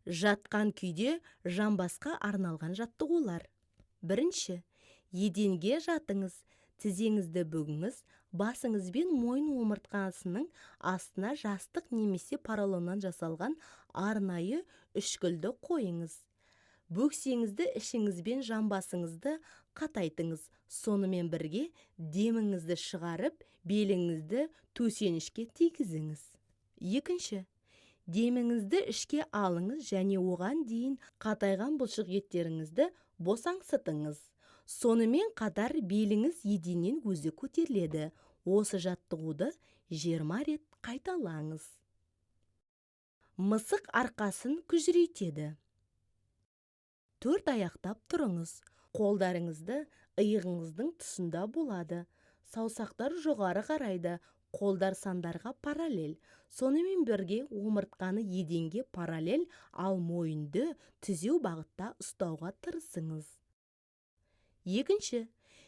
Жатқан күйде жамбасқа арналған жаттығулар. Бірінші, еденге жатыңыз, тізеңізді бүгіңіз, басыңызбен мойын омыртқасының астына жастық немесе поролоннан жасалған арнайы үшкілді қойыңыз. Бөксеңізді ішіңізбен жамбасыңызды қатайтыңыз. Сонымен бірге деміңізді шығарып, беліңізді төсенішке тигізіңіз. Екінші, деміңізді ішке алыңыз және оған дейін қатайған бұлшық еттеріңізді босаңсытыңыз. Сонымен қатар беліңіз еденнен өзі көтеріледі. Осы жаттығуды 20 рет қайталаңыз. Мысық арқасын күжірейтеді. 4 аяқтап тұрыңыз. Қолдарыңызды иығыңыздың тұсында болады. Саусақтар жоғары қарайды. Қолдар сандарға параллель. Сонымен бірге омыртқаны еденге параллель, ал мойынды түзеу бағытта ұстауға тырысыңыз. Екінші,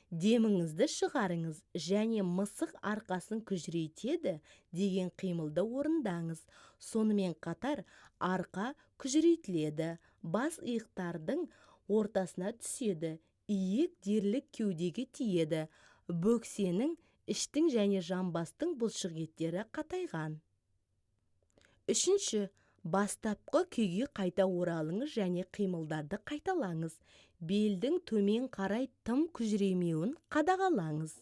деміңізді шығарыңыз және мысық арқасын күжірейтеді деген қимылды орындаңыз. Сонымен қатар арқа күжірейтіледі, бас иықтардың ортасына түседі, иек дерлік кеудеге тиеді, бөксенің, іштің және жамбастың бұлшық еттері қатайған. Үшінші, бастапқы күйге қайта оралыңыз және қимылдарды қайталаңыз. Белдің төмен қарай тым күжіремеуін қадағалаңыз.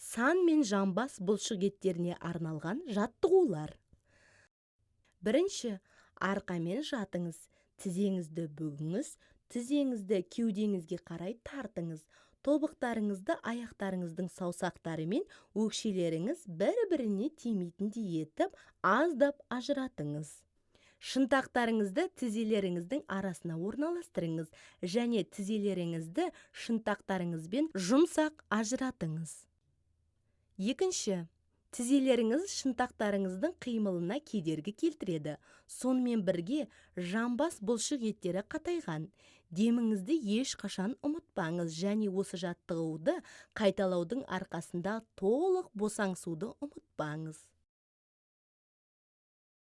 Сан мен жамбас бұлшық еттеріне арналған жаттығулар. Бірінші, арқамен жатыңыз, тізеңізді бүгіңіз, тізеңізді кеудеңізге қарай тартыңыз. Тобықтарыңызды аяқтарыңыздың саусақтары мен өкшелеріңіз бір-біріне тимейтіндей етіп, аздап ажыратыңыз. Шынтақтарыңызды тізелеріңіздің арасына орналастырыңыз және тізелеріңізді шынтақтарыңызбен жұмсақ ажыратыңыз. Екінші, тізелеріңіз шынтақтарыңыздың қимылына кедергі келтіреді. Сонымен бірге жамбас бұлшық еттері қатайған. Деміңізді ешқашан ұмытпаңыз және осы жаттығуды қайталаудың арқасында толық босаңсуды ұмытпаңыз.